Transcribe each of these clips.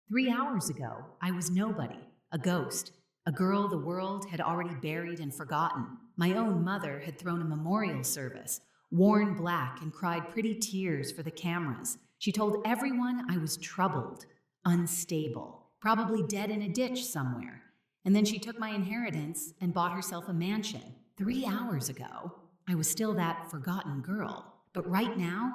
3 hours ago, I was nobody, a ghost, a girl the world had already buried and forgotten. My own mother had thrown a memorial service, worn black, and cried pretty tears for the cameras. She told everyone I was troubled, unstable, probably dead in a ditch somewhere. And then she took my inheritance and bought herself a mansion. 3 hours ago, I was still that forgotten girl. But right now,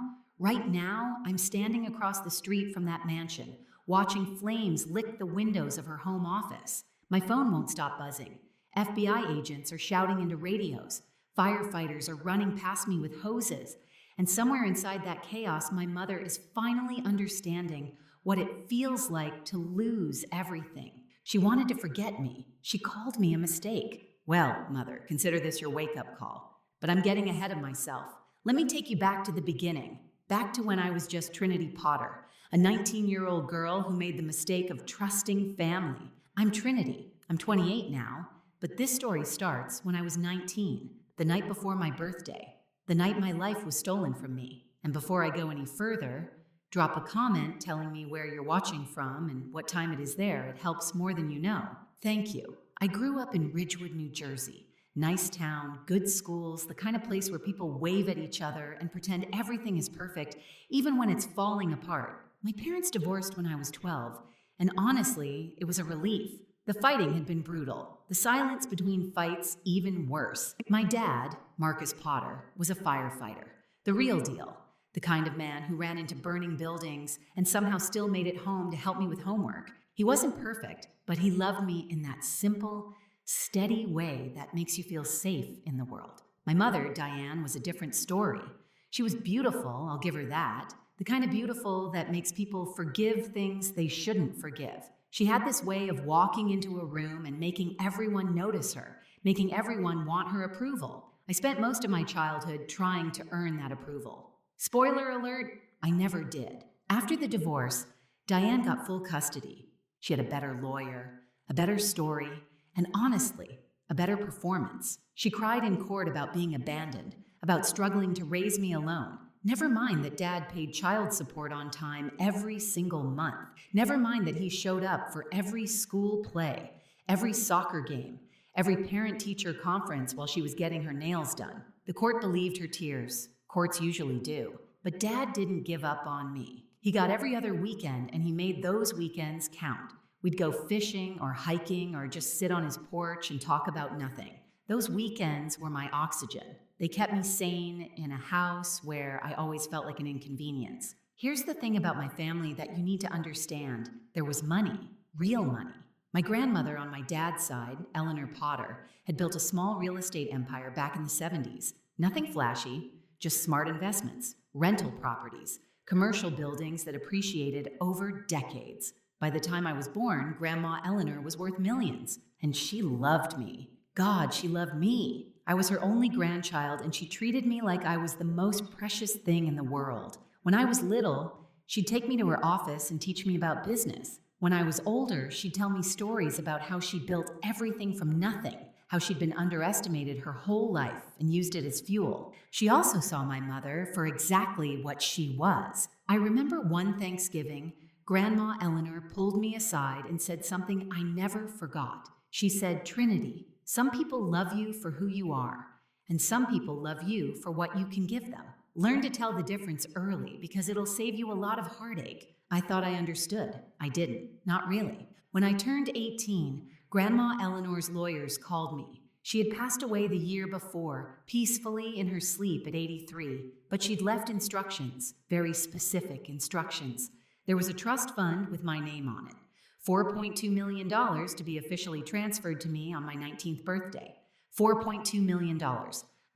I'm standing across the street from that mansion, watching flames lick the windows of her home office. My phone won't stop buzzing. FBI agents are shouting into radios. Firefighters are running past me with hoses. And somewhere inside that chaos, my mother is finally understanding what it feels like to lose everything. She wanted to forget me. She called me a mistake. Well, Mother, consider this your wake-up call. But I'm getting ahead of myself. Let me take you back to the beginning, back to when I was just Trinity Potter, a 19-year-old girl who made the mistake of trusting family. I'm Trinity. I'm 28 now, but this story starts when I was 19, the night before my birthday, the night my life was stolen from me. And before I go any further, drop a comment telling me where you're watching from and what time it is there. It helps more than you know. Thank you. I grew up in Ridgewood, New Jersey. Nice town, good schools, the kind of place where people wave at each other and pretend everything is perfect, even when it's falling apart. My parents divorced when I was 12, and honestly, it was a relief. The fighting had been brutal, the silence between fights even worse. My dad, Marcus Potter, was a firefighter, the real deal, the kind of man who ran into burning buildings and somehow still made it home to help me with homework. He wasn't perfect, but he loved me in that simple, steady way that makes you feel safe in the world. My mother, Diane, was a different story. She was beautiful, I'll give her that, the kind of beautiful that makes people forgive things they shouldn't forgive. She had this way of walking into a room and making everyone notice her, making everyone want her approval. I spent most of my childhood trying to earn that approval. Spoiler alert, I never did. After the divorce, Diane got full custody. She had a better lawyer, a better story, and honestly, a better performance. She cried in court about being abandoned, about struggling to raise me alone. Never mind that Dad paid child support on time every single month. Never mind that he showed up for every school play, every soccer game, every parent-teacher conference while she was getting her nails done. The court believed her tears. Courts usually do. But Dad didn't give up on me. He got every other weekend, and he made those weekends count. We'd go fishing or hiking or just sit on his porch and talk about nothing. Those weekends were my oxygen. They kept me sane in a house where I always felt like an inconvenience. Here's the thing about my family that you need to understand. There was money, real money. My grandmother on my dad's side, Eleanor Potter, had built a small real estate empire back in the 70s. Nothing flashy, just smart investments, rental properties, commercial buildings that appreciated over decades. By the time I was born, Grandma Eleanor was worth millions, and she loved me. God, she loved me. I was her only grandchild, and she treated me like I was the most precious thing in the world. When I was little, she'd take me to her office and teach me about business. When I was older, she'd tell me stories about how she built everything from nothing, how she'd been underestimated her whole life and used it as fuel. She also saw my mother for exactly what she was. I remember one Thanksgiving, Grandma Eleanor pulled me aside and said something I never forgot. She said, "Trinity, some people love you for who you are, and some people love you for what you can give them. Learn to tell the difference early because it'll save you a lot of heartache." I thought I understood. I didn't. Not really. When I turned 18, Grandma Eleanor's lawyers called me. She had passed away the year before, peacefully in her sleep at 83, but she'd left instructions, very specific instructions. There was a trust fund with my name on it. $4.2 million to be officially transferred to me on my 19th birthday. $4.2 million.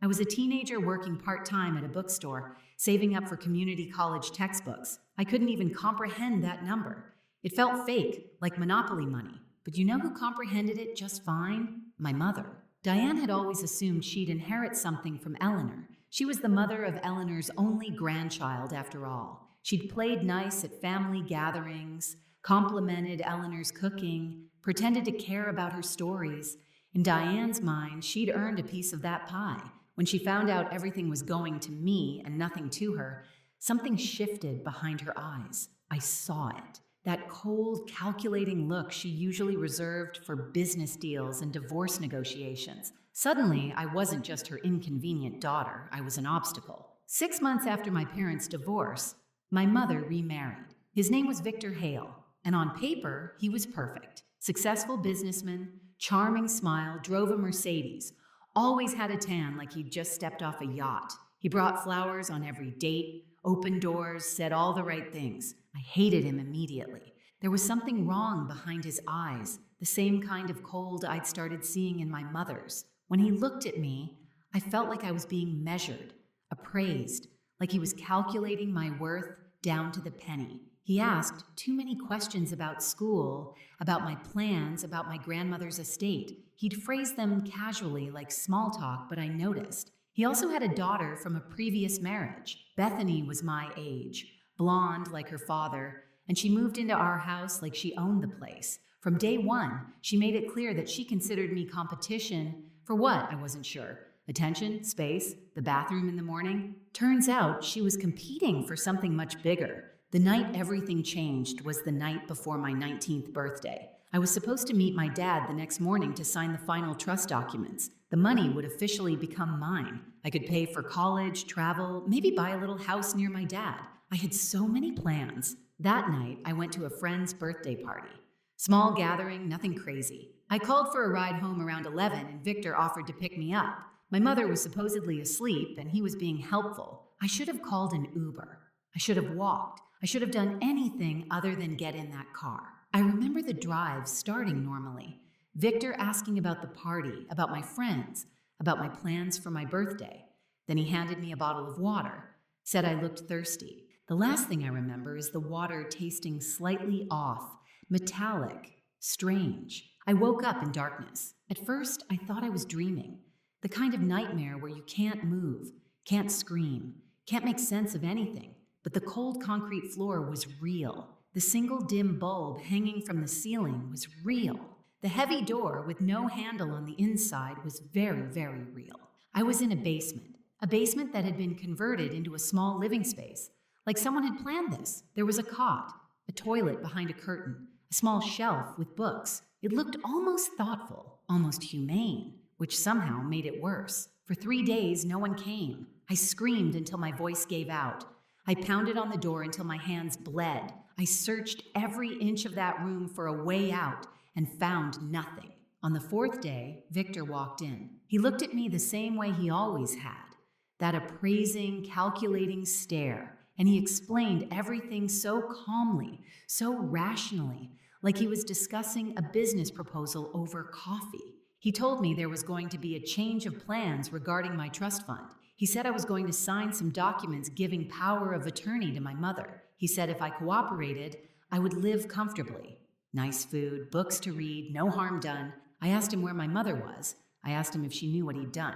I was a teenager working part-time at a bookstore, saving up for community college textbooks. I couldn't even comprehend that number. It felt fake, like Monopoly money. But you know who comprehended it just fine? My mother. Diane had always assumed she'd inherit something from Eleanor. She was the mother of Eleanor's only grandchild, after all. She'd played nice at family gatherings, complimented Eleanor's cooking, pretended to care about her stories. In Diane's mind, she'd earned a piece of that pie. When she found out everything was going to me and nothing to her, something shifted behind her eyes. I saw it. that cold, calculating look she usually reserved for business deals and divorce negotiations. Suddenly, I wasn't just her inconvenient daughter, I was an obstacle. 6 months after my parents' divorce, my mother remarried. His name was Victor Hale, and on paper, he was perfect. Successful businessman, charming smile, drove a Mercedes, always had a tan like he'd just stepped off a yacht. He brought flowers on every date, opened doors, said all the right things. I hated him immediately. There was something wrong behind his eyes, the same kind of cold I'd started seeing in my mother's. When he looked at me, I felt like I was being measured, appraised, like he was calculating my worth down to the penny. He asked too many questions about school, about my plans, about my grandmother's estate. He'd phrase them casually like small talk, but I noticed. He also had a daughter from a previous marriage. Bethany was my age, blonde like her father, and she moved into our house like she owned the place. From day one, she made it clear that she considered me competition for what, I wasn't sure. Attention, space, the bathroom in the morning. Turns out she was competing for something much bigger. The night everything changed was the night before my 19th birthday. I was supposed to meet my dad the next morning to sign the final trust documents. The money would officially become mine. I could pay for college, travel, maybe buy a little house near my dad. I had so many plans. That night, I went to a friend's birthday party. Small gathering, nothing crazy. I called for a ride home around 11 and Victor offered to pick me up. My mother was supposedly asleep and he was being helpful. I should have called an Uber. I should have walked. I should have done anything other than get in that car. I remember the drive starting normally. Victor asking about the party, about my friends, about my plans for my birthday. Then he handed me a bottle of water, said I looked thirsty. The last thing I remember is the water tasting slightly off, metallic, strange. I woke up in darkness. At first, I thought I was dreaming. The kind of nightmare where you can't move, can't scream, can't make sense of anything. But the cold concrete floor was real. The single dim bulb hanging from the ceiling was real. The heavy door with no handle on the inside was very, very real. I was in a basement that had been converted into a small living space. Like someone had planned this. There was a cot, a toilet behind a curtain, a small shelf with books. It looked almost thoughtful, almost humane, which somehow made it worse. For 3 days, no one came. I screamed until my voice gave out. I pounded on the door until my hands bled. I searched every inch of that room for a way out and found nothing. On the 4th day, Victor walked in. He looked at me the same way he always had, that appraising, calculating stare, and he explained everything so calmly, so rationally, like he was discussing a business proposal over coffee. He told me there was going to be a change of plans regarding my trust fund. He said I was going to sign some documents giving power of attorney to my mother. He said if I cooperated, I would live comfortably. Nice food, books to read, no harm done. I asked him where my mother was. I asked him if she knew what he'd done.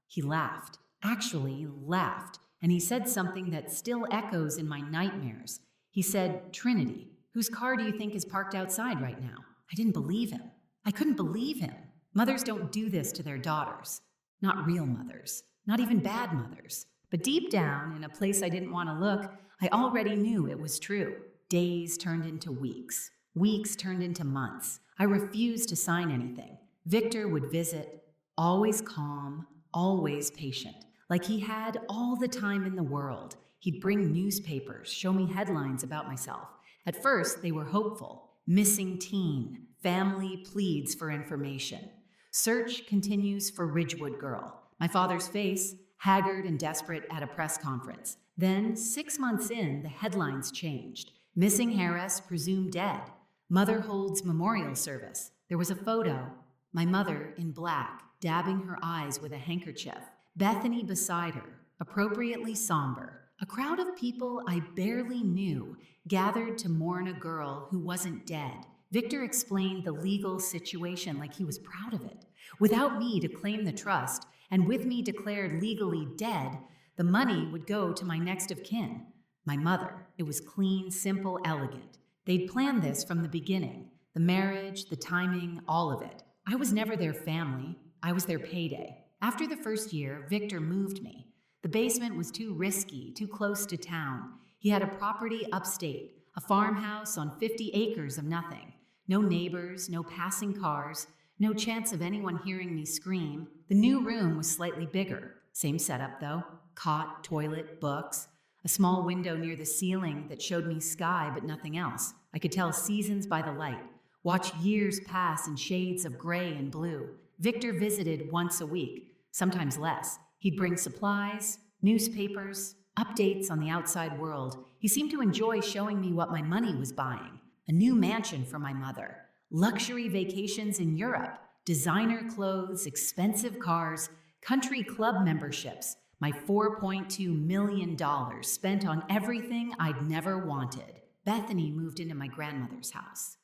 He laughed, actually laughed, and he said something that still echoes in my nightmares. He said, "Trinity, whose car do you think is parked outside right now?" I didn't believe him. I couldn't believe him. Mothers don't do this to their daughters. Not real mothers. Not even bad mothers. But deep down, in a place I didn't want to look, I already knew it was true. Days turned into weeks. Weeks turned into months. I refused to sign anything. Victor would visit, always calm, always patient, like he had all the time in the world. He'd bring newspapers, show me headlines about myself. At first, they were hopeful. Missing teen, family pleads for information. Search continues for Ridgewood girl. My father's face, haggard and desperate at a press conference. Then, 6 months in, the headlines changed. Missing heiress presumed dead. Mother holds memorial service. There was a photo. My mother, in black, dabbing her eyes with a handkerchief. Bethany beside her, appropriately somber. A crowd of people I barely knew gathered to mourn a girl who wasn't dead. Victor explained the legal situation like he was proud of it. Without me to claim the trust, and with me declared legally dead, the money would go to my next of kin, my mother. It was clean, simple, elegant. They'd planned this from the beginning. The marriage, the timing, all of it. I was never their family. I was their payday. After the first year, Victor moved me. The basement was too risky, too close to town. He had a property upstate, A farmhouse on 50 acres of nothing. No neighbors, no passing cars, no chance of anyone hearing me scream. The new room was slightly bigger. Same setup, though: cot, toilet, books. A small window near the ceiling that showed me sky but nothing else. I could tell seasons by the light, watch years pass in shades of gray and blue. Victor visited once a week, sometimes less. He'd bring supplies, newspapers, updates on the outside world. He seemed to enjoy showing me what my money was buying: a new mansion for my mother, luxury vacations in Europe, designer clothes, expensive cars, country club memberships, my $4.2 million spent on everything I'd never wanted. Bethany moved into my grandmother's house,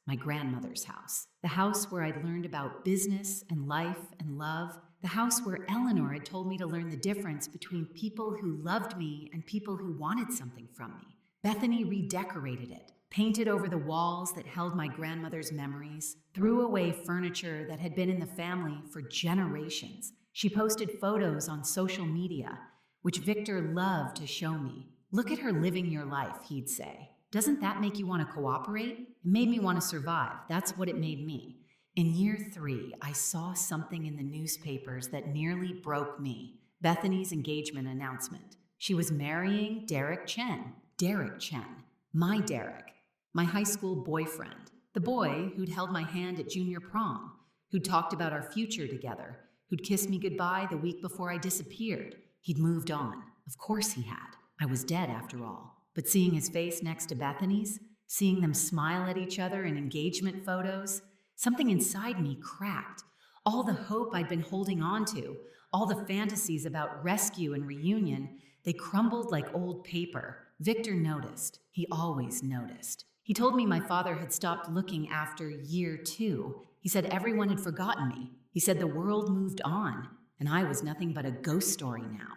the house where I'd learned about business and life and love, the house where Eleanor had told me to learn the difference between people who loved me and people who wanted something from me. Bethany redecorated it, painted over the walls that held my grandmother's memories, threw away furniture that had been in the family for generations. She posted photos on social media, which Victor loved to show me. "Look at her living your life," he'd say. "Doesn't that make you want to cooperate?" It made me want to survive. That's what it made me. In year 3, I saw something in the newspapers that nearly broke me. Bethany's engagement announcement. She was marrying Derek Chen. Derek Chen. My Derek. My high school boyfriend. The boy who'd held my hand at junior prom, who'd talked about our future together, who'd kissed me goodbye the week before I disappeared. He'd moved on. Of course he had. I was dead after all. But seeing his face next to Bethany's, seeing them smile at each other in engagement photos, something inside me cracked. All the hope I'd been holding on to, all the fantasies about rescue and reunion, they crumbled like old paper. Victor noticed. He always noticed. He told me my father had stopped looking after year 2. He said everyone had forgotten me. He said the world moved on, and I was nothing but a ghost story now.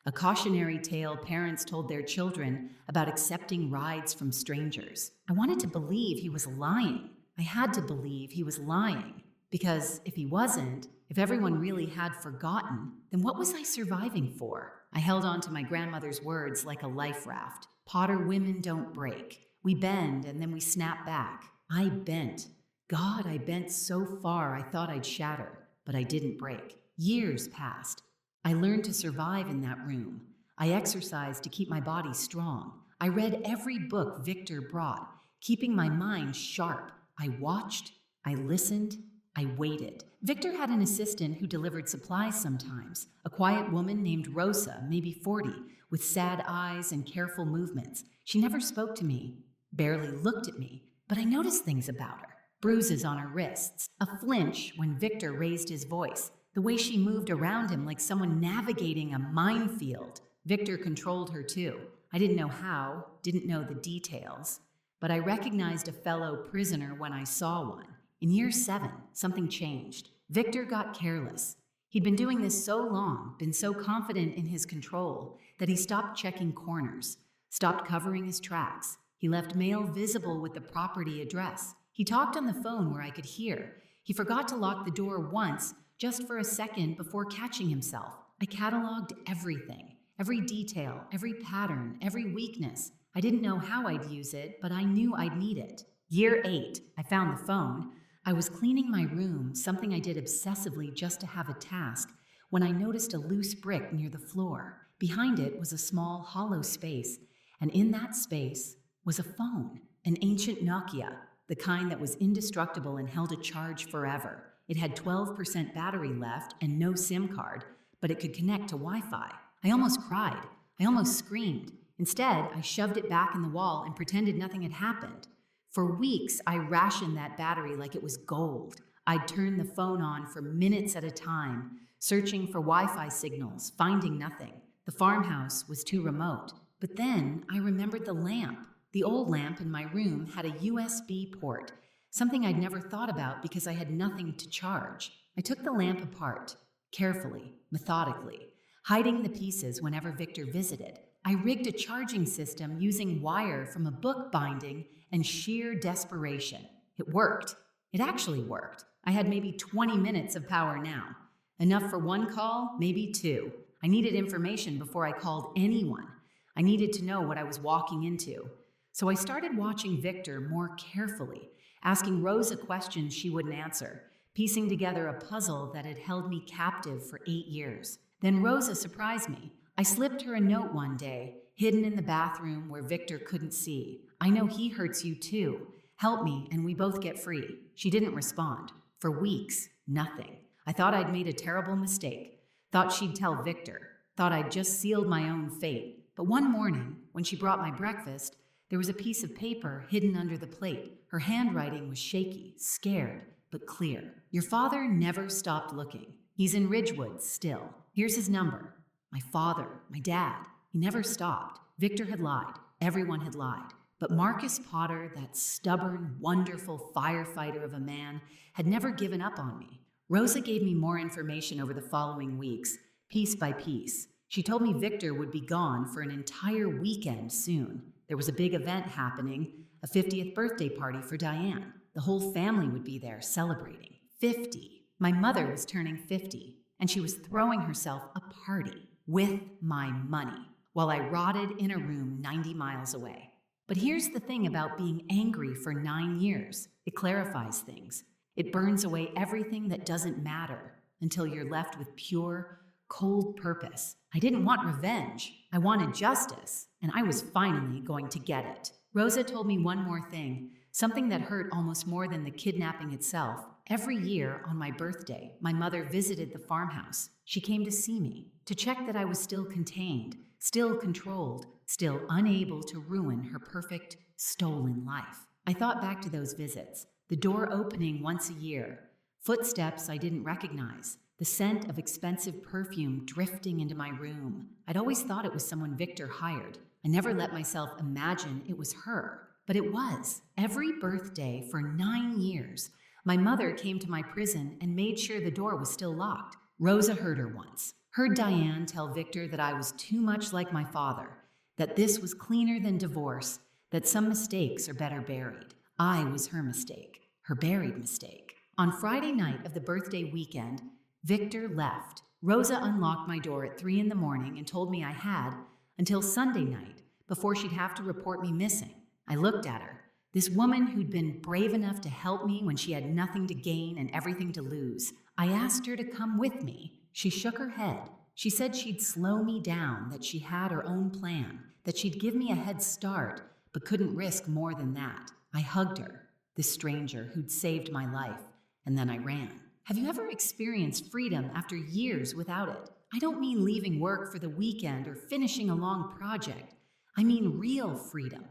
A cautionary tale parents told their children about accepting rides from strangers. I wanted to believe he was lying. I had to believe he was lying. Because if he wasn't, if everyone really had forgotten, then what was I surviving for? I held on to my grandmother's words like a life raft. Potter women don't break. We bend and then we snap back. I bent. God, I bent so far I thought I'd shatter, but I didn't break. Years passed. I learned to survive in that room. I exercised to keep my body strong. I read every book Victor brought, keeping my mind sharp. I watched, I listened, I waited. Victor had an assistant who delivered supplies sometimes, a quiet woman named Rosa, maybe 40, with sad eyes and careful movements. She never spoke to me, barely looked at me, but I noticed things about her. Bruises on her wrists, a flinch when Victor raised his voice, the way she moved around him like someone navigating a minefield. Victor controlled her too. I didn't know how, didn't know the details, but I recognized a fellow prisoner when I saw one. In year 7, something changed. Victor got careless. He'd been doing this so long, been so confident in his control, that he stopped checking corners, stopped covering his tracks. He left mail visible with the property address. He talked on the phone where I could hear. He forgot to lock the door once, just for a second before catching himself. I cataloged everything, every detail, every pattern, every weakness. I didn't know how I'd use it, but I knew I'd need it. Year 8, I found the phone. I was cleaning my room, something I did obsessively just to have a task, when I noticed a loose brick near the floor. Behind it was a small, hollow space, and in that space was a phone, an ancient Nokia, the kind that was indestructible and held a charge forever. It had 12% battery left and no SIM card, but it could connect to Wi-Fi. I almost cried. I almost screamed. Instead, I shoved it back in the wall and pretended nothing had happened. For weeks, I rationed that battery like it was gold. I'd turn the phone on for minutes at a time, searching for Wi-Fi signals, finding nothing. The farmhouse was too remote. But then I remembered the lamp. The old lamp in my room had a USB port, something I'd never thought about because I had nothing to charge. I took the lamp apart, carefully, methodically, hiding the pieces whenever Victor visited. I rigged a charging system using wire from a book binding and sheer desperation. It worked. It actually worked. I had maybe 20 minutes of power now. Enough for one call, maybe 2. I needed information before I called anyone. I needed to know what I was walking into. So I started watching Victor more carefully, asking Rosa questions she wouldn't answer, piecing together a puzzle that had held me captive for 8 years. Then Rosa surprised me. I slipped her a note one day, hidden in the bathroom where Victor couldn't see. I know he hurts you too. Help me and we both get free. She didn't respond. For weeks, nothing. I thought I'd made a terrible mistake. Thought she'd tell Victor. Thought I'd just sealed my own fate. But one morning, when she brought my breakfast, there was a piece of paper hidden under the plate. Her handwriting was shaky, scared, but clear. Your father never stopped looking. He's in Ridgewood still. Here's his number. My father, my dad, he never stopped. Victor had lied. Everyone had lied. But Marcus Potter, that stubborn, wonderful firefighter of a man, had never given up on me. Rosa gave me more information over the following weeks, piece by piece. She told me Victor would be gone for an entire weekend soon. There was a big event happening, a 50th birthday party for Diane. The whole family would be there celebrating. 50. My mother was turning 50, and she was throwing herself a party with my money while I rotted in a room 90 miles away. But here's the thing about being angry for 9 years. It clarifies things. It burns away everything that doesn't matter until you're left with pure, cold purpose. I didn't want revenge. I wanted justice, and I was finally going to get it. Rosa told me one more thing, something that hurt almost more than the kidnapping itself. Every year on my birthday, my mother visited the farmhouse. She came to see me, to check that I was still contained, still controlled, still unable to ruin her perfect, stolen life. I thought back to those visits, the door opening once a year, footsteps I didn't recognize, the scent of expensive perfume drifting into my room. I'd always thought it was someone Victor hired. I never let myself imagine it was her, but it was. Every birthday for 9 years, my mother came to my prison and made sure the door was still locked. Rosa heard her once. Heard Diane tell Victor that I was too much like my father, that this was cleaner than divorce, that some mistakes are better buried. I was her mistake, her buried mistake. On Friday night of the birthday weekend, Victor left. Rosa unlocked my door at 3 a.m. and told me I had until Sunday night before she'd have to report me missing. I looked at her, this woman who'd been brave enough to help me when she had nothing to gain and everything to lose. I asked her to come with me. She shook her head. She said she'd slow me down, that she had her own plan, that she'd give me a head start, but couldn't risk more than that. I hugged her, this stranger who'd saved my life, and then I ran. Have you ever experienced freedom after years without it? I don't mean leaving work for the weekend or finishing a long project. I mean real freedom,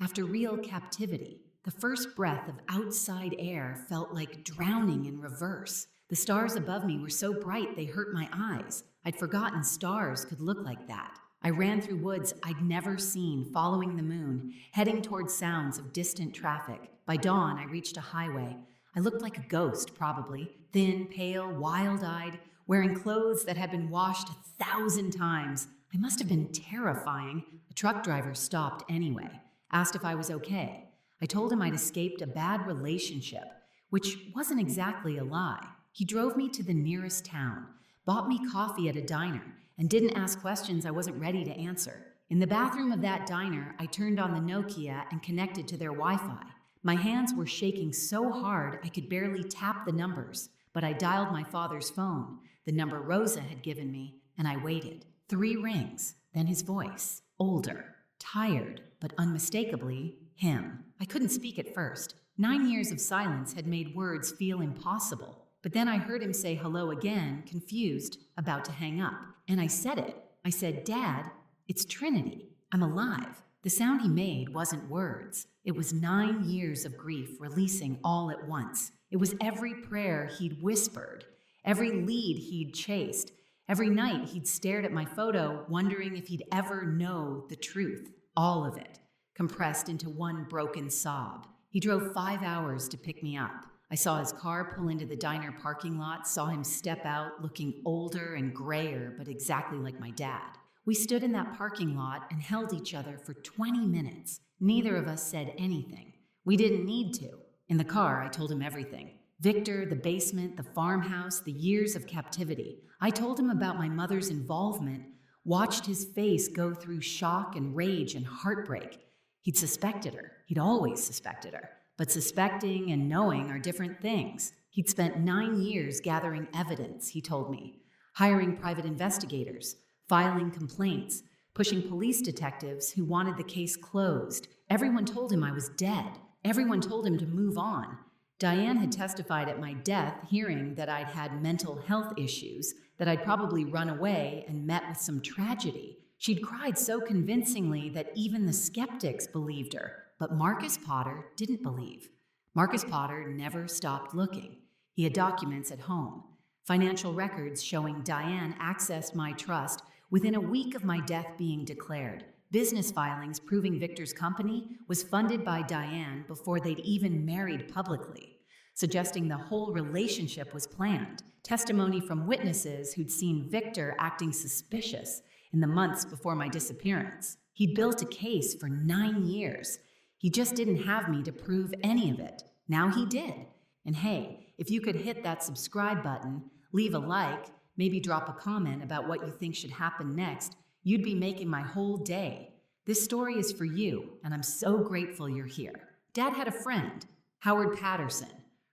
after real captivity. The first breath of outside air felt like drowning in reverse. The stars above me were so bright they hurt my eyes. I'd forgotten stars could look like that. I ran through woods I'd never seen, following the moon, heading towards sounds of distant traffic. By dawn, I reached a highway. I looked like a ghost, probably, thin, pale, wild-eyed, wearing clothes that had been washed 1,000 times. I must have been terrifying. A truck driver stopped anyway, asked if I was okay. I told him I'd escaped a bad relationship, which wasn't exactly a lie. He drove me to the nearest town, bought me coffee at a diner, and didn't ask questions I wasn't ready to answer. In the bathroom of that diner, I turned on the Nokia and connected to their Wi-Fi. My hands were shaking so hard I could barely tap the numbers, but I dialed my father's phone, the number Rosa had given me, and I waited. 3 rings, then his voice, older, tired, but unmistakably him. I couldn't speak at first. 9 years of silence had made words feel impossible. But then I heard him say hello again, confused, about to hang up. And I said it. I said, "Dad, it's Trinity. I'm alive." The sound he made wasn't words. It was 9 years of grief releasing all at once. It was every prayer he'd whispered, every lead he'd chased, every night he'd stared at my photo, wondering if he'd ever know the truth. All of it, compressed into one broken sob. He drove 5 hours to pick me up. I saw his car pull into the diner parking lot, saw him step out looking older and grayer, but exactly like my dad. We stood in that parking lot and held each other for 20 minutes. Neither of us said anything. We didn't need to. In the car, I told him everything. Victor, the basement, the farmhouse, the years of captivity. I told him about my mother's involvement, watched his face go through shock and rage and heartbreak. He'd suspected her. He'd always suspected her. But suspecting and knowing are different things. He'd spent 9 years gathering evidence, he told me, hiring private investigators, filing complaints, pushing police detectives who wanted the case closed. Everyone told him I was dead. Everyone told him to move on. Diane had testified at my death, hearing that I'd had mental health issues, that I'd probably run away and met with some tragedy. She'd cried so convincingly that even the skeptics believed her, but Marcus Potter didn't believe. Marcus Potter never stopped looking. He had documents at home, financial records showing Diane accessed my trust within a week of my death being declared. Business filings proving Victor's company was funded by Diane before they'd even married publicly, suggesting the whole relationship was planned. Testimony from witnesses who'd seen Victor acting suspicious in the months before my disappearance. He'd built a case for 9 years. He just didn't have me to prove any of it. Now he did. And hey, if you could hit that subscribe button, leave a like, maybe drop a comment about what you think should happen next, you'd be making my whole day. This story is for you, and I'm so grateful you're here. Dad had a friend, Howard Patterson,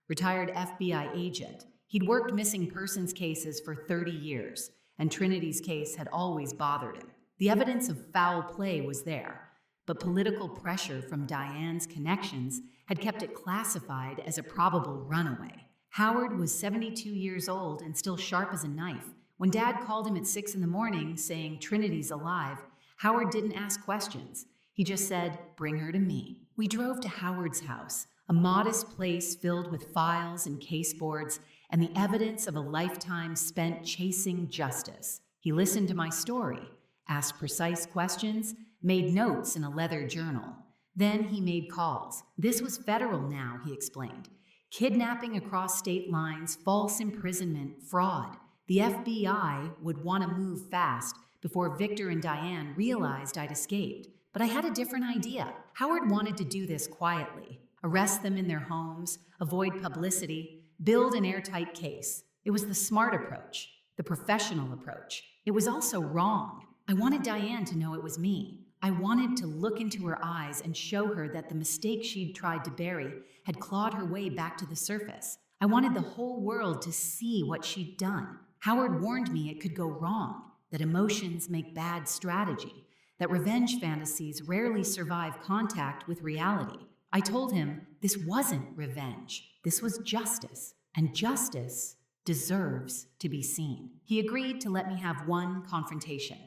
retired FBI agent. He'd worked missing persons cases for 30 years, and Trinity's case had always bothered him. The evidence of foul play was there, but political pressure from Diane's connections had kept it classified as a probable runaway. Howard was 72 years old and still sharp as a knife. When Dad called him at 6 in the morning saying Trinity's alive, Howard didn't ask questions. He just said, "Bring her to me." We drove to Howard's house, a modest place filled with files and caseboards and the evidence of a lifetime spent chasing justice. He listened to my story, asked precise questions, made notes in a leather journal. Then he made calls. This was federal now, he explained. Kidnapping across state lines, false imprisonment, fraud. The FBI would want to move fast before Victor and Diane realized I'd escaped. But I had a different idea. Howard wanted to do this quietly, arrest them in their homes, avoid publicity, build an airtight case. It was the smart approach, the professional approach. It was also wrong. I wanted Diane to know it was me. I wanted to look into her eyes and show her that the mistake she'd tried to bury had clawed her way back to the surface. I wanted the whole world to see what she'd done. Howard warned me it could go wrong, that emotions make bad strategy, that revenge fantasies rarely survive contact with reality. I told him this wasn't revenge. This was justice, and justice deserves to be seen. He agreed to let me have one confrontation,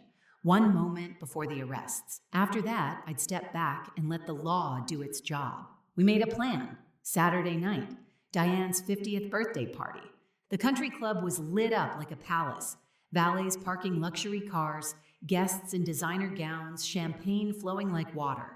one moment before the arrests. After that, I'd step back and let the law do its job. We made a plan. Saturday night, Diane's 50th birthday party. The country club was lit up like a palace. Valets parking luxury cars, guests in designer gowns, champagne flowing like water.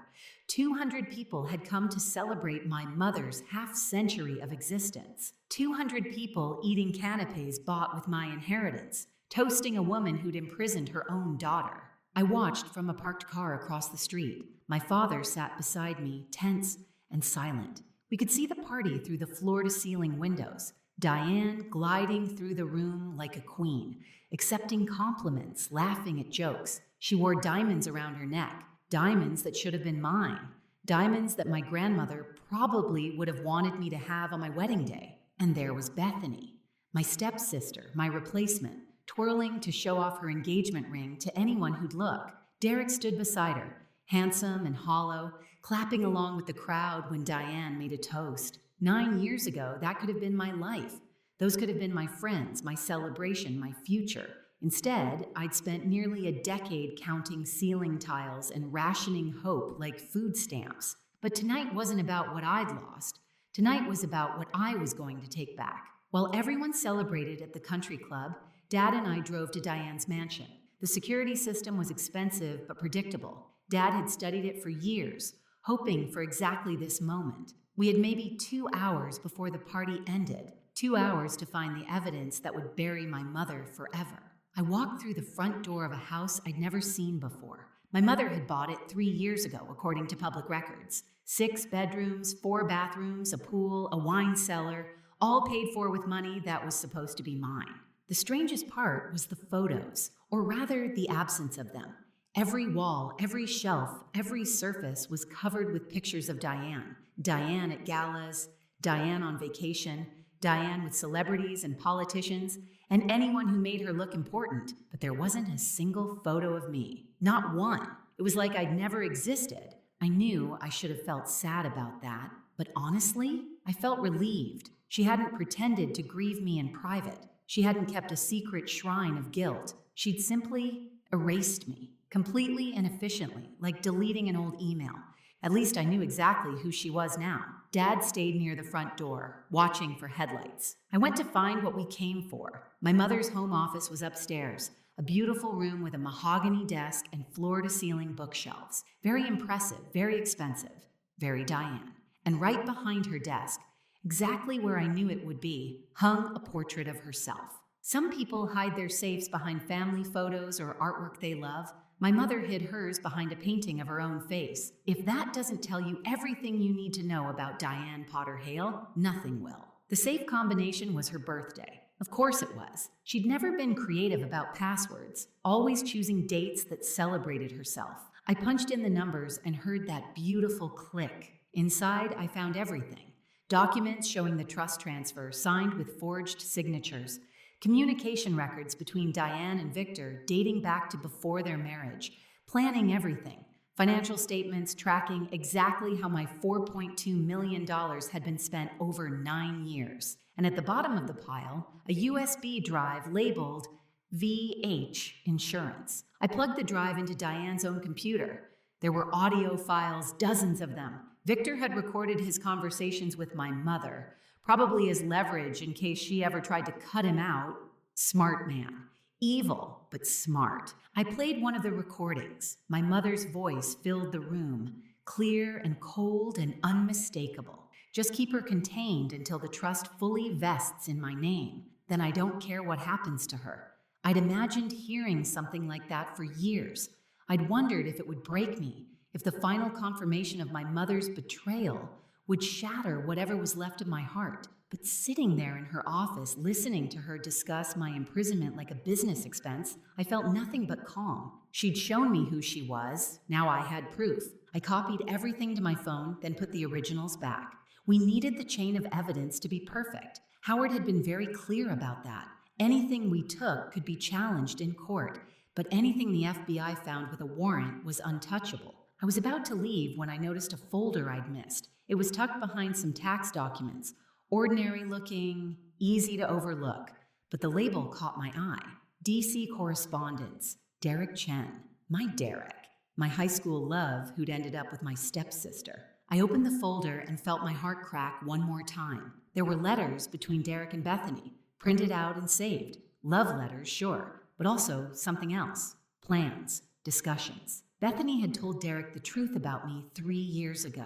200 people had come to celebrate my mother's half-century of existence. 200 people eating canapes bought with my inheritance, toasting a woman who'd imprisoned her own daughter. I watched from a parked car across the street. My father sat beside me, tense and silent. We could see the party through the floor-to-ceiling windows. Diane gliding through the room like a queen, accepting compliments, laughing at jokes. She wore diamonds around her neck, diamonds that should have been mine, diamonds that my grandmother probably would have wanted me to have on my wedding day. And there was Bethany, my stepsister, my replacement, twirling to show off her engagement ring to anyone who'd look. Derek stood beside her, handsome and hollow, clapping along with the crowd when Diane made a toast. 9 years ago, that could have been my life. Those could have been my friends, my celebration, my future. Instead, I'd spent nearly a decade counting ceiling tiles and rationing hope like food stamps. But tonight wasn't about what I'd lost. Tonight was about what I was going to take back. While everyone celebrated at the country club, Dad and I drove to Diane's mansion. The security system was expensive but predictable. Dad had studied it for years, hoping for exactly this moment. We had maybe 2 hours before the party ended, 2 hours to find the evidence that would bury my mother forever. I walked through the front door of a house I'd never seen before. My mother had bought it 3 years ago, according to public records. 6 bedrooms, 4 bathrooms, a pool, a wine cellar, all paid for with money that was supposed to be mine. The strangest part was the photos, or rather the absence of them. Every wall, every shelf, every surface was covered with pictures of Diane. Diane at galas, Diane on vacation, Diane with celebrities and politicians, and anyone who made her look important. But there wasn't a single photo of me. Not one. It was like I'd never existed. I knew I should have felt sad about that, but honestly, I felt relieved. She hadn't pretended to grieve me in private. She hadn't kept a secret shrine of guilt. She'd simply erased me, completely and efficiently, like deleting an old email. At least I knew exactly who she was now. Dad stayed near the front door, watching for headlights. I went to find what we came for. My mother's home office was upstairs, a beautiful room with a mahogany desk and floor-to-ceiling bookshelves. Very impressive, very expensive, very Diane. And right behind her desk, exactly where I knew it would be, hung a portrait of herself. Some people hide their safes behind family photos or artwork they love. My mother hid hers behind a painting of her own face. If that doesn't tell you everything you need to know about Diane Potter Hale, nothing will. The safe combination was her birthday. Of course it was. She'd never been creative about passwords, always choosing dates that celebrated herself. I punched in the numbers and heard that beautiful click. Inside, I found everything. Documents showing the trust transfer signed with forged signatures. Communication records between Diane and Victor dating back to before their marriage. Planning everything. Financial statements tracking exactly how my $4.2 million had been spent over 9 years. And at the bottom of the pile, a USB drive labeled VH Insurance. I plugged the drive into Diane's own computer. There were audio files, dozens of them. Victor had recorded his conversations with my mother, probably as leverage in case she ever tried to cut him out. Smart man. Evil, but smart. I played one of the recordings. My mother's voice filled the room, clear and cold and unmistakable. Just keep her contained until the trust fully vests in my name. Then I don't care what happens to her. I'd imagined hearing something like that for years. I'd wondered if it would break me, if the final confirmation of my mother's betrayal would shatter whatever was left of my heart. But sitting there in her office, listening to her discuss my imprisonment like a business expense, I felt nothing but calm. She'd shown me who she was. Now I had proof. I copied everything to my phone, then put the originals back. We needed the chain of evidence to be perfect. Howard had been very clear about that. Anything we took could be challenged in court, but anything the FBI found with a warrant was untouchable. I was about to leave when I noticed a folder I'd missed. It was tucked behind some tax documents. Ordinary looking, easy to overlook, but the label caught my eye. DC correspondence, Derek Chen, my Derek, my high school love who'd ended up with my stepsister. I opened the folder and felt my heart crack one more time. There were letters between Derek and Bethany, printed out and saved. Love letters, sure, but also something else. Plans, discussions. Bethany had told Derek the truth about me 3 years ago.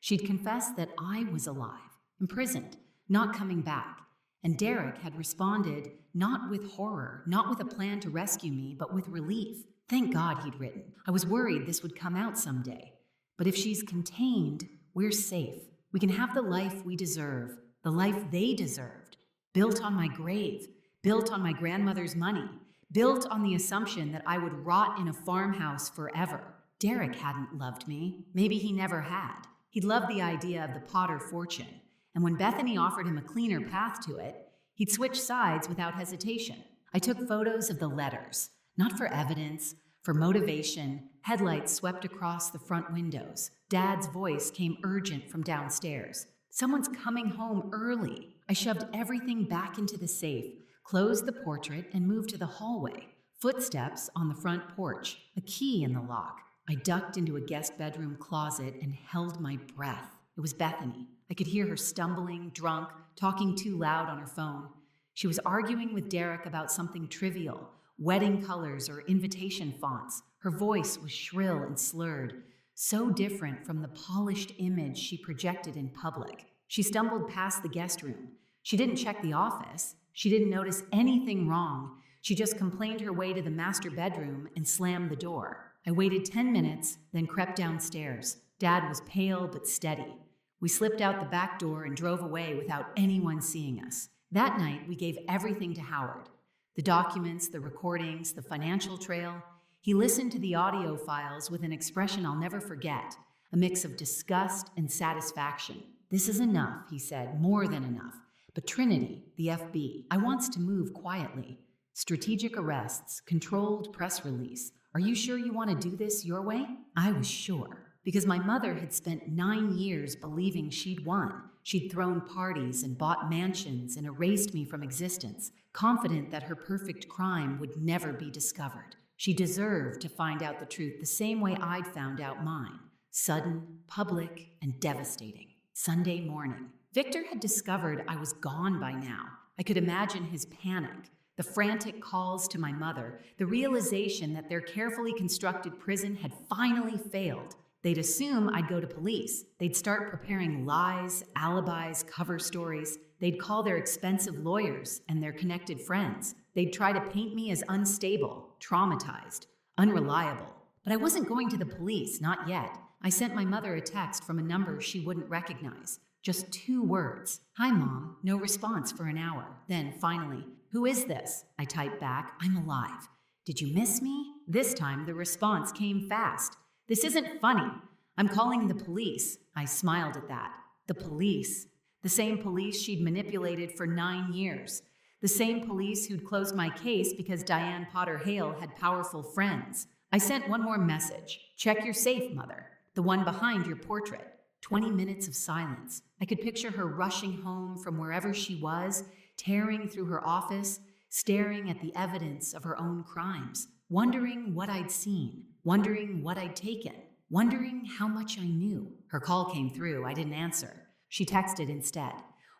She'd confessed that I was alive, imprisoned, not coming back. And Derek had responded not with horror, not with a plan to rescue me, but with relief. Thank God he'd written. I was worried this would come out someday. But if she's contained, we're safe. We can have the life we deserve, the life they deserved. Built on my grave, built on my grandmother's money, built on the assumption that I would rot in a farmhouse forever. Derek hadn't loved me. Maybe he never had. He'd loved the idea of the Potter fortune. And when Bethany offered him a cleaner path to it, he'd switch sides without hesitation. I took photos of the letters, not for evidence, for motivation. Headlights swept across the front windows. Dad's voice came urgent from downstairs. Someone's coming home early. I shoved everything back into the safe, closed the portrait, and moved to the hallway. Footsteps on the front porch, a key in the lock. I ducked into a guest bedroom closet and held my breath. It was Bethany. I could hear her stumbling, drunk, talking too loud on her phone. She was arguing with Derek about something trivial, wedding colors or invitation fonts. Her voice was shrill and slurred, so different from the polished image she projected in public. She stumbled past the guest room. She didn't check the office. She didn't notice anything wrong. She just complained her way to the master bedroom and slammed the door. I waited 10 minutes, then crept downstairs. Dad was pale but steady. We slipped out the back door and drove away without anyone seeing us. That night, we gave everything to Howard. The documents, the recordings, the financial trail. He listened to the audio files with an expression I'll never forget, a mix of disgust and satisfaction. "This is enough," he said, "more than enough. But Trinity, the FB, I wants to move quietly. Strategic arrests, controlled press release. Are you sure you want to do this your way?" I was sure, because my mother had spent 9 years believing she'd won. She'd thrown parties and bought mansions and erased me from existence, confident that her perfect crime would never be discovered. She deserved to find out the truth the same way I'd found out mine. Sudden, public, and devastating. Sunday morning. Victor had discovered I was gone by now. I could imagine his panic, the frantic calls to my mother, the realization that their carefully constructed prison had finally failed. They'd assume I'd go to police. They'd start preparing lies, alibis, cover stories. They'd call their expensive lawyers and their connected friends. They'd try to paint me as unstable, traumatized, unreliable. But I wasn't going to the police, not yet. I sent my mother a text from a number she wouldn't recognize. Just 2 words. "Hi, Mom." No response for an hour. Then, finally, "Who is this?" I typed back, "I'm alive." "Did you miss me?" This time, the response came fast. "This isn't funny. I'm calling the police." I smiled at that. The police. The same police she'd manipulated for 9 years. The same police who'd closed my case because Diane Potter Hale had powerful friends. I sent one more message. "Check your safe, Mother. The one behind your portrait." 20 minutes of silence. I could picture her rushing home from wherever she was, tearing through her office, staring at the evidence of her own crimes, wondering what I'd seen, wondering what I'd taken, wondering how much I knew. Her call came through. I didn't answer. She texted instead.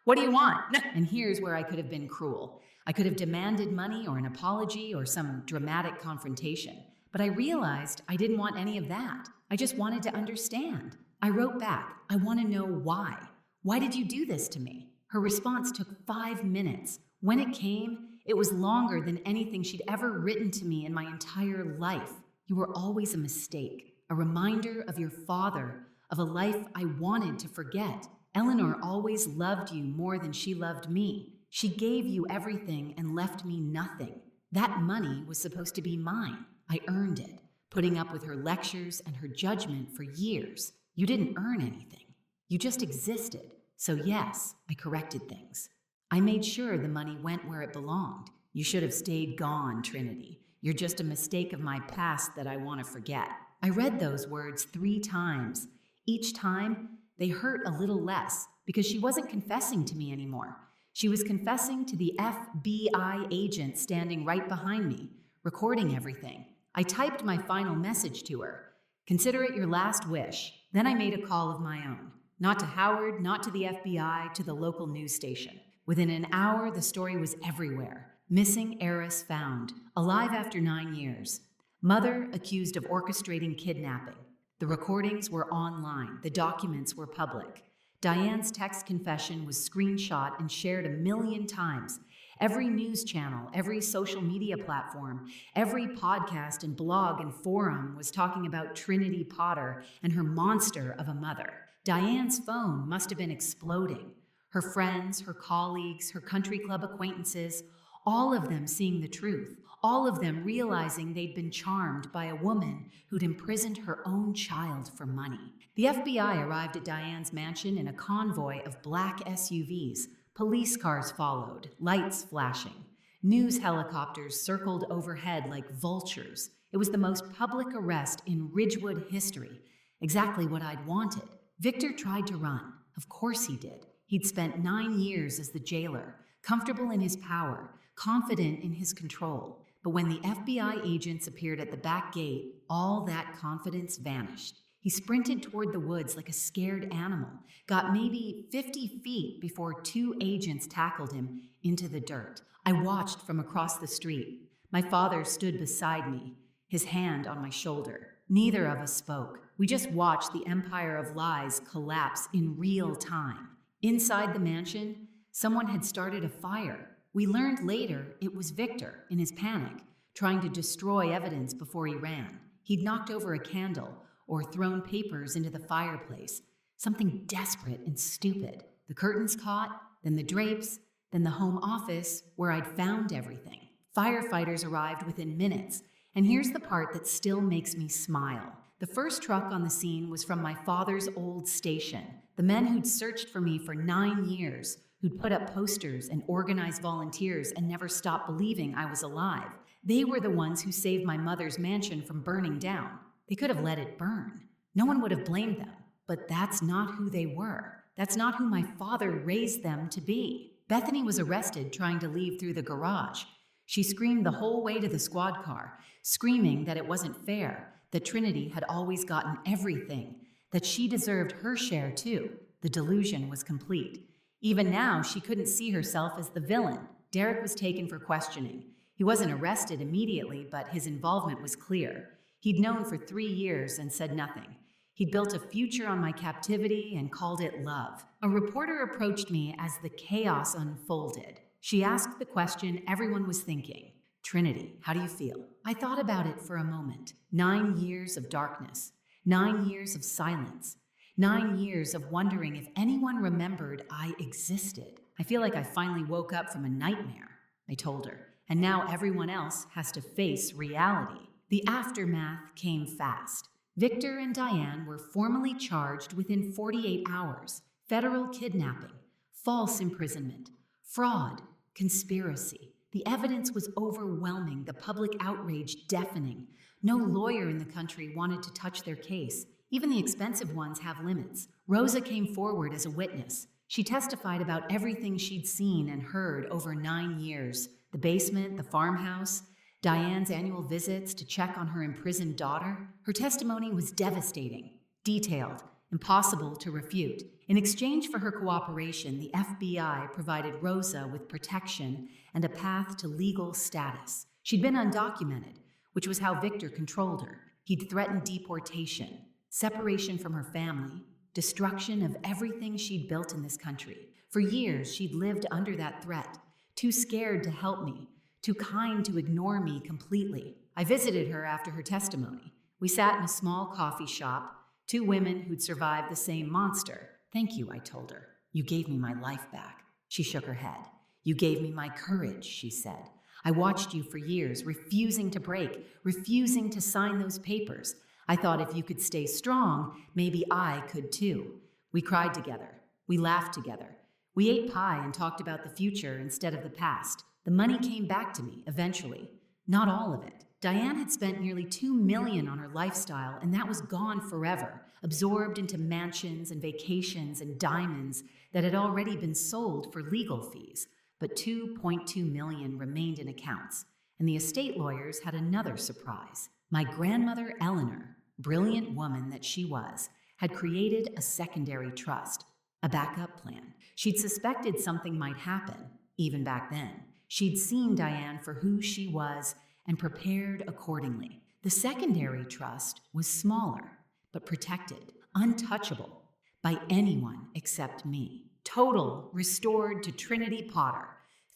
"What do you want?" And here's where I could have been cruel. I could have demanded money or an apology or some dramatic confrontation. But I realized I didn't want any of that. I just wanted to understand. I wrote back, "I want to know why. Why did you do this to me?" Her response took 5 minutes. When it came, it was longer than anything she'd ever written to me in my entire life. "You were always a mistake, a reminder of your father, of a life I wanted to forget. Eleanor always loved you more than she loved me. She gave you everything and left me nothing. That money was supposed to be mine. I earned it, putting up with her lectures and her judgment for years. You didn't earn anything. You just existed. So yes, I corrected things. I made sure the money went where it belonged. You should have stayed gone, Trinity. You're just a mistake of my past that I want to forget." I read those words 3 times. Each time, they hurt a little less because she wasn't confessing to me anymore. She was confessing to the FBI agent standing right behind me, recording everything. I typed my final message to her. "Consider it your last wish." Then I made a call of my own. Not to Howard, not to the FBI, to the local news station. Within an hour, the story was everywhere. Missing heiress found. Alive after 9 years. Mother accused of orchestrating kidnapping. The recordings were online. The documents were public. Diane's text confession was screenshot and shared 1,000,000 times. Every news channel, every social media platform, every podcast and blog and forum was talking about Trinity Potter and her monster of a mother. Diane's phone must have been exploding. Her friends, her colleagues, her country club acquaintances, all of them seeing the truth, all of them realizing they'd been charmed by a woman who'd imprisoned her own child for money. The FBI arrived at Diane's mansion in a convoy of black SUVs. Police cars followed, lights flashing. News helicopters circled overhead like vultures. It was the most public arrest in Ridgewood history. Exactly what I'd wanted. Victor tried to run. Of course he did. He'd spent 9 years as the jailer, comfortable in his power, confident in his control. But when the FBI agents appeared at the back gate, all that confidence vanished. He sprinted toward the woods like a scared animal, got maybe 50 feet before 2 agents tackled him into the dirt. I watched from across the street. My father stood beside me, his hand on my shoulder. Neither of us spoke. We just watched the empire of lies collapse in real time. Inside the mansion, someone had started a fire. We learned later it was Victor, in his panic, trying to destroy evidence before he ran. He'd knocked over a candle or thrown papers into the fireplace. Something desperate and stupid. The curtains caught, then the drapes, then the home office where I'd found everything. Firefighters arrived within minutes. And here's the part that still makes me smile. The first truck on the scene was from my father's old station, the men who'd searched for me for 9 years, who'd put up posters and organized volunteers and never stopped believing I was alive. They were the ones who saved my mother's mansion from burning down. They could have let it burn. No one would have blamed them. But that's not who they were. That's not who my father raised them to be. Bethany was arrested trying to leave through the garage. She screamed the whole way to the squad car, screaming that it wasn't fair, that Trinity had always gotten everything, that she deserved her share too. The delusion was complete. Even now, she couldn't see herself as the villain. Derek was taken for questioning. He wasn't arrested immediately, but his involvement was clear. He'd known for 3 years and said nothing. He'd built a future on my captivity and called it love. A reporter approached me as the chaos unfolded. She asked the question everyone was thinking. Trinity, how do you feel? I thought about it for a moment. 9 years of darkness. 9 years of silence. 9 years of wondering if anyone remembered I existed. I feel like I finally woke up from a nightmare, I told her. And now everyone else has to face reality. The aftermath came fast. Victor and Diane were formally charged within 48 hours. Federal kidnapping, false imprisonment, fraud, conspiracy. The evidence was overwhelming, the public outrage deafening. No lawyer in the country wanted to touch their case. Even the expensive ones have limits. Rosa came forward as a witness. She testified about everything she'd seen and heard over 9 years. The basement, the farmhouse, Diane's annual visits to check on her imprisoned daughter. Her testimony was devastating, detailed, impossible to refute. In exchange for her cooperation, the FBI provided Rosa with protection and a path to legal status. She'd been undocumented, which was how Victor controlled her. He'd threatened deportation, separation from her family, destruction of everything she'd built in this country. For years, she'd lived under that threat, too scared to help me, too kind to ignore me completely. I visited her after her testimony. We sat in a small coffee shop, 2 women who'd survived the same monster. Thank you, I told her. You gave me my life back. She shook her head. You gave me my courage, she said. I watched you for years, refusing to break, refusing to sign those papers. I thought if you could stay strong, maybe I could too. We cried together. We laughed together. We ate pie and talked about the future instead of the past. The money came back to me, eventually. Not all of it. Diane had spent nearly $2 million on her lifestyle, and that was gone forever, absorbed into mansions and vacations and diamonds that had already been sold for legal fees. But $2.2 million remained in accounts, and the estate lawyers had another surprise. My grandmother, Eleanor, brilliant woman that she was, had created a secondary trust, a backup plan. She'd suspected something might happen, even back then. She'd seen Diane for who she was and prepared accordingly. The secondary trust was smaller, but protected, untouchable by anyone except me. Total restored to Trinity Potter,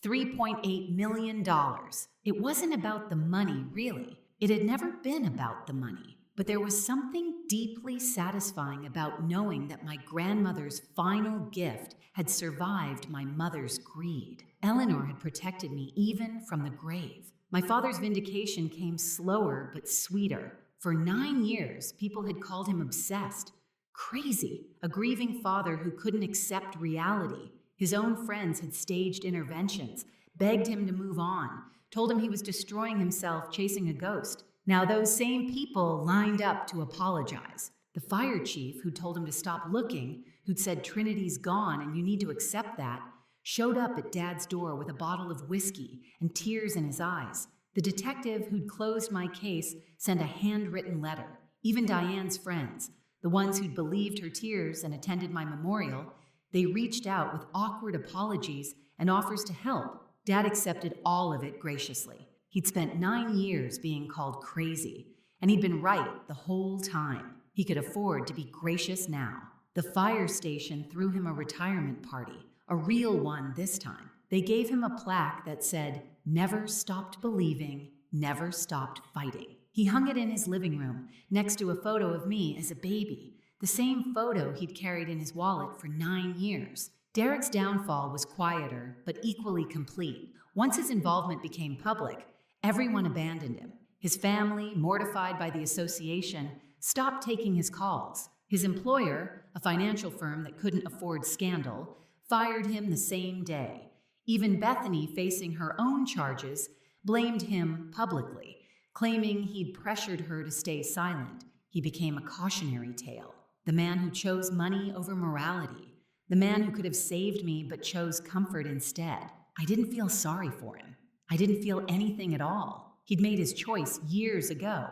$3.8 million. It wasn't about the money, really. It had never been about the money. But there was something deeply satisfying about knowing that my grandmother's final gift had survived my mother's greed. Eleanor had protected me even from the grave. My father's vindication came slower but sweeter. For 9 years, people had called him obsessed, crazy, a grieving father who couldn't accept reality. His own friends had staged interventions, begged him to move on, told him he was destroying himself chasing a ghost. Now those same people lined up to apologize. The fire chief, who told him to stop looking, who'd said Trinity's gone and you need to accept that, showed up at Dad's door with a bottle of whiskey and tears in his eyes. The detective who'd closed my case sent a handwritten letter. Even Diane's friends, the ones who'd believed her tears and attended my memorial, they reached out with awkward apologies and offers to help. Dad accepted all of it graciously. He'd spent 9 years being called crazy, and he'd been right the whole time. He could afford to be gracious now. The fire station threw him a retirement party, a real one this time. They gave him a plaque that said, "Never stopped believing, never stopped fighting." He hung it in his living room, next to a photo of me as a baby, the same photo he'd carried in his wallet for 9 years. Derek's downfall was quieter, but equally complete. Once his involvement became public, everyone abandoned him. His family, mortified by the association, stopped taking his calls. His employer, a financial firm that couldn't afford scandal, fired him the same day. Even Bethany, facing her own charges, blamed him publicly, claiming he'd pressured her to stay silent. He became a cautionary tale. The man who chose money over morality. The man who could have saved me but chose comfort instead. I didn't feel sorry for him. I didn't feel anything at all. He'd made his choice years ago.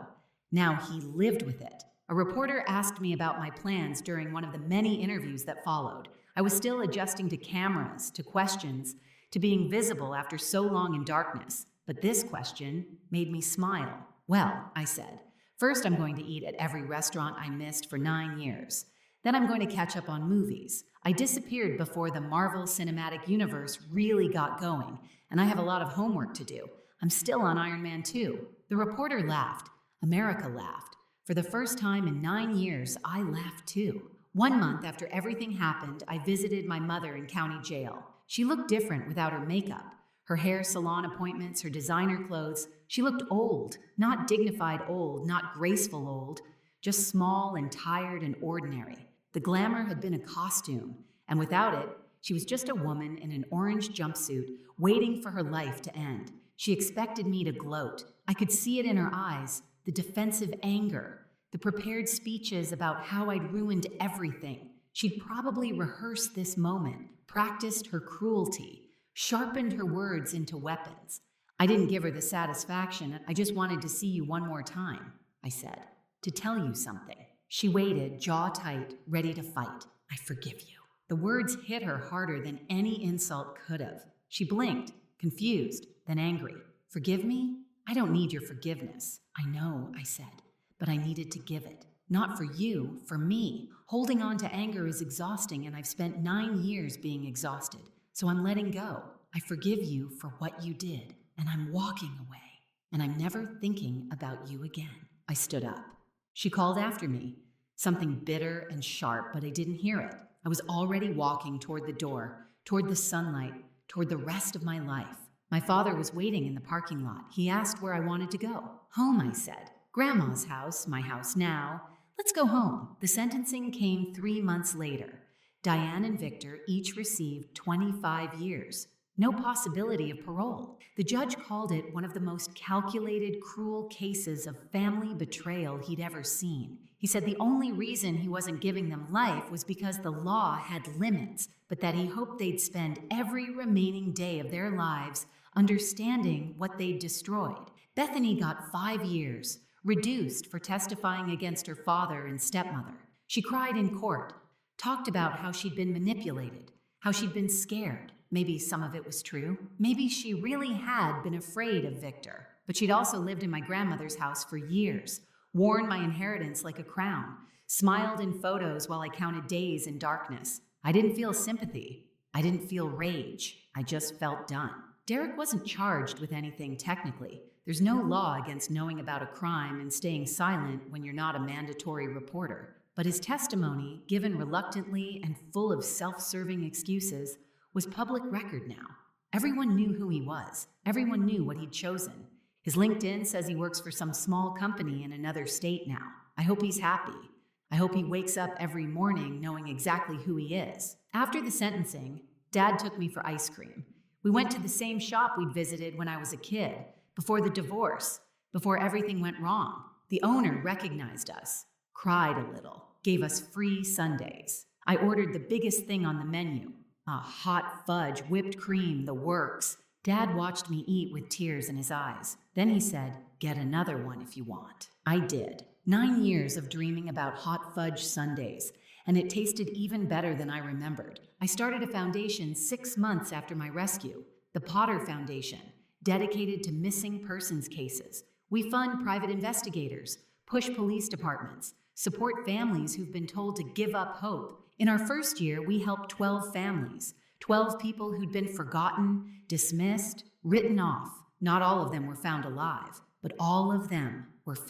Now he lived with it. A reporter asked me about my plans during one of the many interviews that followed. I was still adjusting to cameras, to questions, to being visible after so long in darkness. But this question made me smile. Well, I said, first I'm going to eat at every restaurant I missed for 9 years. Then I'm going to catch up on movies. I disappeared before the Marvel Cinematic Universe really got going, and I have a lot of homework to do. I'm still on Iron Man 2. The reporter laughed. America laughed. For the first time in 9 years, I laughed too. 1 month after everything happened, I visited my mother in county jail. She looked different without her makeup. Her hair salon appointments, her designer clothes. She looked old, not dignified old, not graceful old, just small and tired and ordinary. The glamour had been a costume, and without it, she was just a woman in an orange jumpsuit waiting for her life to end. She expected me to gloat. I could see it in her eyes, the defensive anger, the prepared speeches about how I'd ruined everything. She'd probably rehearsed this moment, practiced her cruelty, sharpened her words into weapons. I didn't give her the satisfaction. I just wanted to see you one more time, I said, to tell you something. She waited, jaw tight, ready to fight. I forgive you. The words hit her harder than any insult could have. She blinked, confused, then angry. Forgive me? I don't need your forgiveness. I know, I said, but I needed to give it. Not for you, for me. Holding on to anger is exhausting, and I've spent 9 years being exhausted. So I'm letting go. I forgive you for what you did, and I'm walking away. And I'm never thinking about you again. I stood up. She called after me, something bitter and sharp, but I didn't hear it. I was already walking toward the door, toward the sunlight, toward the rest of my life. My father was waiting in the parking lot. He asked where I wanted to go. Home, I said. Grandma's house, my house now. Let's go home. The sentencing came 3 months later. Diane and Victor each received 25 years. No possibility of parole. The judge called it one of the most calculated, cruel cases of family betrayal he'd ever seen. He said the only reason he wasn't giving them life was because the law had limits, but that he hoped they'd spend every remaining day of their lives understanding what they'd destroyed. Bethany got 5 years, reduced for testifying against her father and stepmother. She cried in court, talked about how she'd been manipulated, how she'd been scared. Maybe some of it was true. Maybe she really had been afraid of Victor. But she'd also lived in my grandmother's house for years, worn my inheritance like a crown, smiled in photos while I counted days in darkness. I didn't feel sympathy. I didn't feel rage. I just felt done. Derek wasn't charged with anything technically. There's no law against knowing about a crime and staying silent when you're not a mandatory reporter. But his testimony, given reluctantly and full of self-serving excuses, was public record now. Everyone knew who he was. Everyone knew what he'd chosen. His LinkedIn says he works for some small company in another state now. I hope he's happy. I hope he wakes up every morning knowing exactly who he is. After the sentencing, Dad took me for ice cream. We went to the same shop we'd visited when I was a kid, before the divorce, before everything went wrong. The owner recognized us, cried a little, gave us free sundaes. I ordered the biggest thing on the menu, a hot fudge, whipped cream, the works. Dad watched me eat with tears in his eyes. Then he said, "Get another one if you want." I did. 9 years of dreaming about hot fudge sundaes, and it tasted even better than I remembered. I started a foundation 6 months after my rescue, the Potter Foundation, dedicated to missing persons cases. We fund private investigators, push police departments, support families who've been told to give up hope. In our first year, we helped 12 families, 12 people who'd been forgotten, dismissed, written off. Not all of them were found alive, but all of them